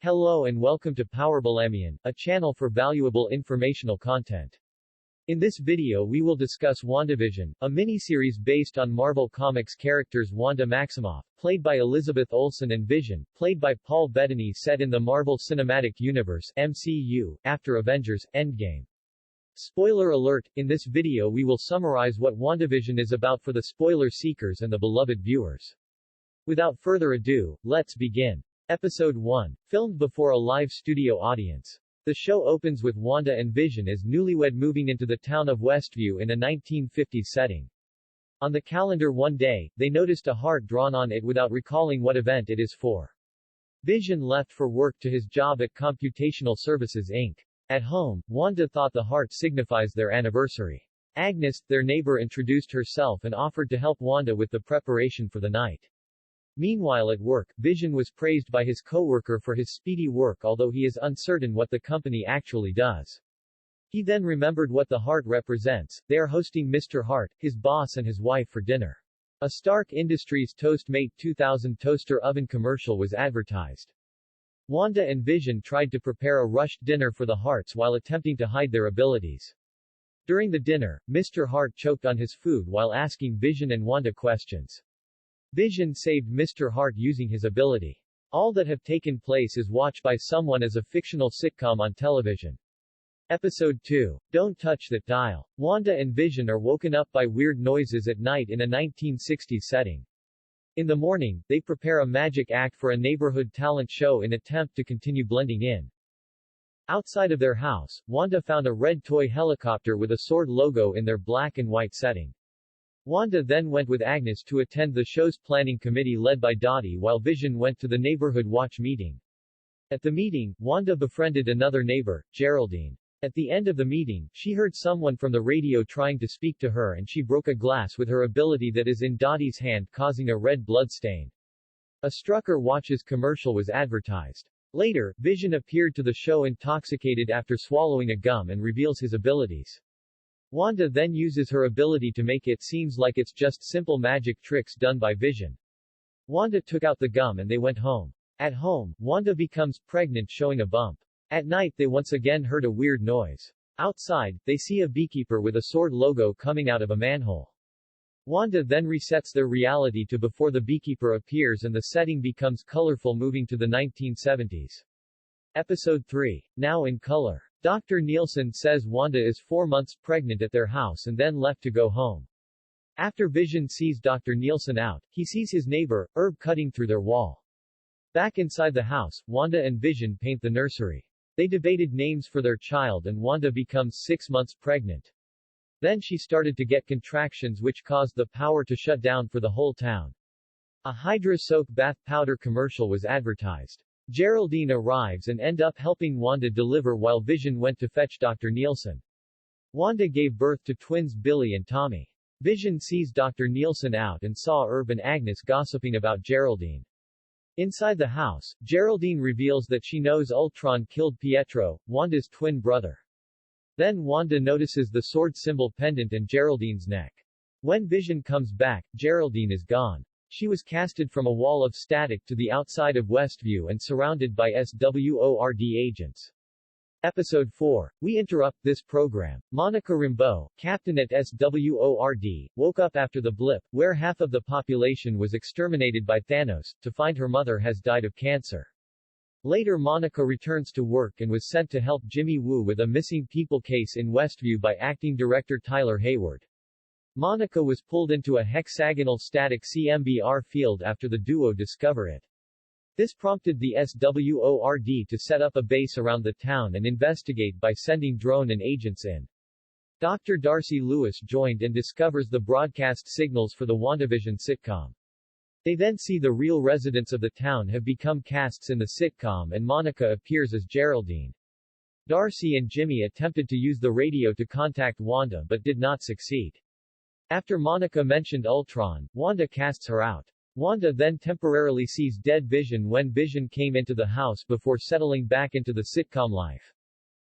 Hello and welcome to Powerbalamian, a channel for valuable informational content. In this video we will discuss Wandavision, a miniseries based on Marvel Comics characters Wanda Maximoff, played by Elizabeth Olsen and Vision, played by Paul Bettany, set in the Marvel Cinematic Universe (MCU), after Avengers, Endgame. Spoiler alert, in this video we will summarize what Wandavision is about for the spoiler seekers and the beloved viewers. Without further ado, let's begin. Episode 1. Filmed before a live studio audience. The show opens with Wanda and Vision as newlywed moving into the town of Westview in a 1950s setting. On the calendar one day, they noticed a heart drawn on it without recalling what event it is for. Vision left for work to his job at Computational Services Inc. At home, Wanda thought the heart signifies their anniversary. Agnes, their neighbor, introduced herself and offered to help Wanda with the preparation for the night. Meanwhile at work, Vision was praised by his co-worker for his speedy work, although he is uncertain what the company actually does. He then remembered what the heart represents. They are hosting Mr. Hart, his boss and his wife for dinner. A Stark Industries Toastmate 2000 toaster oven commercial was advertised. Wanda and Vision tried to prepare a rushed dinner for the Harts while attempting to hide their abilities. During the dinner, Mr. Hart choked on his food while asking Vision and Wanda questions. Vision saved Mr. Hart using his ability. All that have taken place is watched by someone as a fictional sitcom on television. Episode 2. Don't Touch That Dial. Wanda and Vision are woken up by weird noises at night in a 1960s setting. In the morning, they prepare a magic act for a neighborhood talent show in attempt to continue blending in. Outside of their house, Wanda found a red toy helicopter with a sword logo in their black and white setting. Wanda then went with Agnes to attend the show's planning committee led by Dottie, while Vision went to the neighborhood watch meeting. At the meeting, Wanda befriended another neighbor, Geraldine. At the end of the meeting, she heard someone from the radio trying to speak to her and she broke a glass with her ability that is in Dottie's hand, causing a red blood stain. A Strucker watches commercial was advertised. Later, Vision appeared to the show intoxicated after swallowing a gum and reveals his abilities. Wanda then uses her ability to make it seems like it's just simple magic tricks done by Vision. Wanda took out the gum and they went home. At home, Wanda becomes pregnant, showing a bump. At night they once again heard a weird noise. Outside, they see a beekeeper with a sword logo coming out of a manhole. Wanda then resets their reality to before the beekeeper appears and the setting becomes colorful, moving to the 1970s. Episode 3. Now in Color. Dr. Nielsen says Wanda is 4 months pregnant at their house and then left to go home. After Vision sees Dr. Nielsen out, he sees his neighbor, Herb, cutting through their wall. Back inside the house, Wanda and Vision paint the nursery. They debated names for their child and Wanda becomes 6 months pregnant. Then she started to get contractions which caused the power to shut down for the whole town. A Hydra soap bath powder commercial was advertised. Geraldine arrives and end up helping Wanda deliver while Vision went to fetch Dr. Nielsen. Wanda gave birth to twins Billy and Tommy. Vision sees Dr. Nielsen out and saw Herb and Agnes gossiping about Geraldine. Inside the house, Geraldine reveals that she knows Ultron killed Pietro, Wanda's twin brother. Then Wanda notices the sword symbol pendant in Geraldine's neck. When Vision comes back, Geraldine is gone. She was casted from a wall of static to the outside of Westview and surrounded by SWORD agents. Episode 4. We interrupt this program. Monica Rambeau, captain at SWORD, woke up after the blip, where half of the population was exterminated by Thanos, to find her mother has died of cancer. Later Monica returns to work and was sent to help Jimmy Woo with a missing people case in Westview by acting director Tyler Hayward. Monica was pulled into a hexagonal static CMBR field after the duo discover it. This prompted the SWORD to set up a base around the town and investigate by sending drone and agents in. Dr. Darcy Lewis joined and discovers the broadcast signals for the Wandavision sitcom. They then see the real residents of the town have become casts in the sitcom and Monica appears as Geraldine. Darcy and Jimmy attempted to use the radio to contact Wanda but did not succeed. After Monica mentioned Ultron, Wanda casts her out. Wanda then temporarily sees dead Vision when Vision came into the house before settling back into the sitcom life.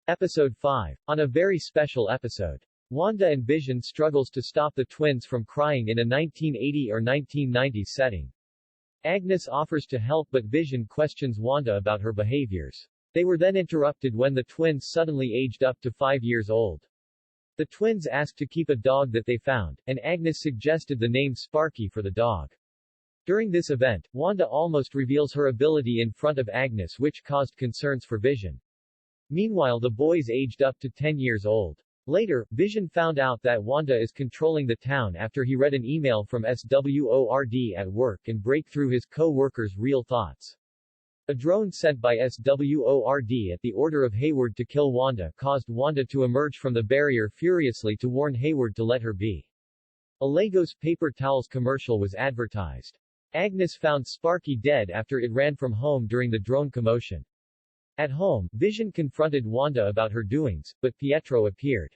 Episode 5. On a very special episode. Wanda and Vision struggles to stop the twins from crying in a 1980 or 1990s setting. Agnes offers to help but Vision questions Wanda about her behaviors. They were then interrupted when the twins suddenly aged up to 5 years old. The twins asked to keep a dog that they found, and Agnes suggested the name Sparky for the dog. During this event, Wanda almost reveals her ability in front of Agnes, which caused concerns for Vision. Meanwhile, the boys aged up to 10 years old. Later, Vision found out that Wanda is controlling the town after he read an email from SWORD at work and break through his co-workers' real thoughts. A drone sent by SWORD at the order of Hayward to kill Wanda caused Wanda to emerge from the barrier furiously to warn Hayward to let her be. A Legos paper towels commercial was advertised. Agnes found Sparky dead after it ran from home during the drone commotion. At home, Vision confronted Wanda about her doings, but Pietro appeared.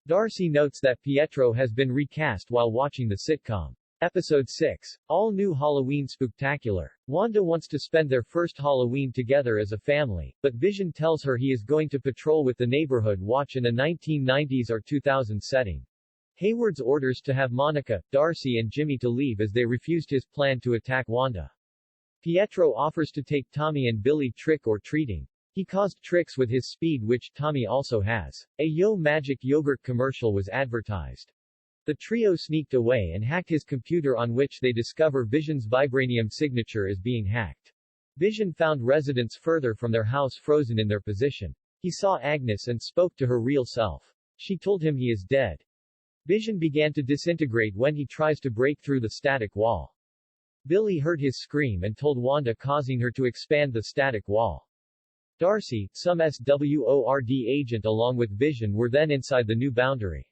Darcy notes that Pietro has been recast while watching the sitcom. Episode 6. All-new Halloween Spooktacular. Wanda wants to spend their first Halloween together as a family, but Vision tells her he is going to patrol with the neighborhood watch in a 1990s or 2000s setting. Hayward's orders to have Monica, Darcy and Jimmy to leave as they refused his plan to attack Wanda. Pietro offers to take Tommy and Billy trick-or-treating. He caused tricks with his speed, which Tommy also has. A Yo Magic yogurt commercial was advertised. The trio sneaked away and hacked his computer, on which they discover Vision's vibranium signature is being hacked. Vision found residents further from their house frozen in their position. He saw Agnes and spoke to her real self. She told him he is dead. Vision began to disintegrate when he tries to break through the static wall. Billy heard his scream and told Wanda, causing her to expand the static wall. Darcy, some SWORD agent along with Vision, were then inside the new boundary.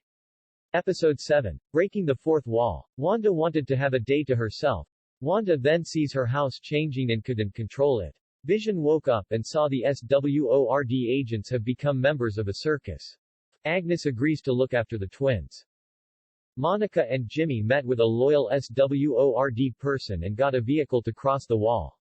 Episode 7. Breaking the Fourth Wall. Wanda wanted to have a day to herself. Wanda then sees her house changing and couldn't control it. Vision woke up and saw the SWORD agents have become members of a circus. Agnes agrees to look after the twins. Monica and Jimmy met with a loyal SWORD person and got a vehicle to cross the wall.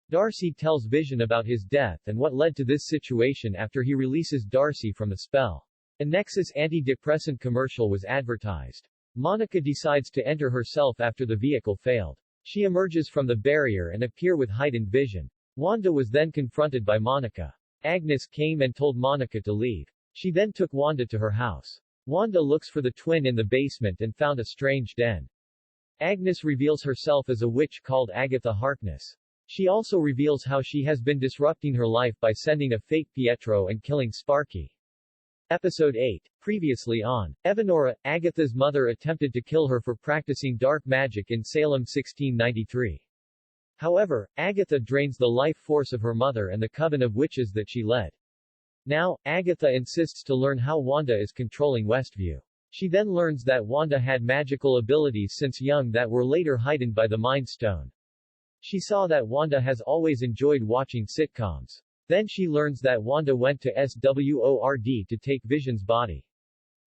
Darcy tells Vision about his death and what led to this situation after he releases Darcy from the spell. A Nexus antidepressant commercial was advertised. Monica decides to enter herself after the vehicle failed. She emerges from the barrier and appear with heightened vision. Wanda was then confronted by Monica. Agnes came and told Monica to leave. She then took Wanda to her house. Wanda looks for the twin in the basement and found a strange den. Agnes reveals herself as a witch called Agatha Harkness. She also reveals how she has been disrupting her life by sending a fake Pietro and killing Sparky. Episode 8. Previously on Evanora, Agatha's mother attempted to kill her for practicing dark magic in Salem 1693. However, Agatha drains the life force of her mother and the coven of witches that she led. Now, Agatha insists to learn how Wanda is controlling Westview. She then learns that Wanda had magical abilities since young that were later heightened by the Mind Stone. She saw that Wanda has always enjoyed watching sitcoms. Then she learns that Wanda went to SWORD to take Vision's body.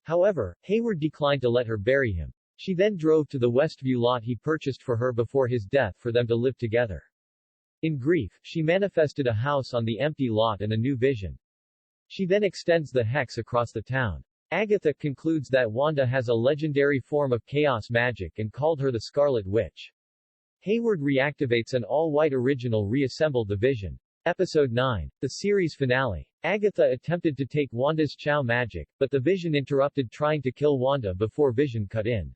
However, Hayward declined to let her bury him. She then drove to the Westview lot he purchased for her before his death for them to live together. In grief, she manifested a house on the empty lot and a new vision. She then extends the hex across the town. Agatha concludes that Wanda has a legendary form of chaos magic and called her the Scarlet Witch. Hayward reactivates an all-white original reassembled the Vision. Episode 9. The series finale. Agatha attempted to take Wanda's Chow magic, but the Vision interrupted trying to kill Wanda before Vision cut in.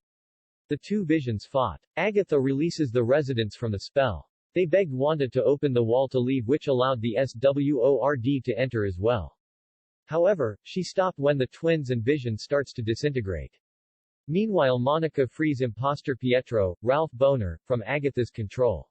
The two Visions fought. Agatha releases the residents from the spell. They begged Wanda to open the wall to leave, which allowed the SWORD to enter as well. However, she stopped when the twins and Vision starts to disintegrate. Meanwhile, Monica frees imposter Pietro, Ralph Boner, from Agatha's control.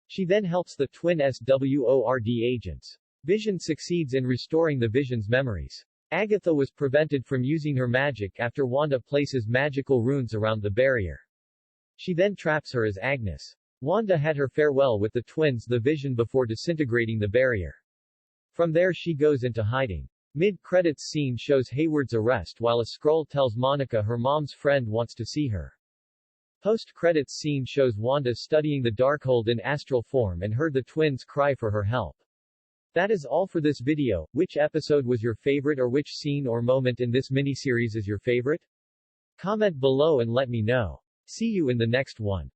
She then helps the twin SWORD agents. Vision succeeds in restoring the Vision's memories. Agatha was prevented from using her magic after Wanda places magical runes around the barrier. She then traps her as Agnes. Wanda had her farewell with the twins the Vision before disintegrating the barrier. From there she goes into hiding. Mid-credits scene shows Hayward's arrest while a scroll tells Monica her mom's friend wants to see her. Post-credits scene shows Wanda studying the Darkhold in astral form and heard the twins cry for her help. That is all for this video. Which episode was your favorite, or which scene or moment in this miniseries is your favorite? Comment below and let me know. See you in the next one.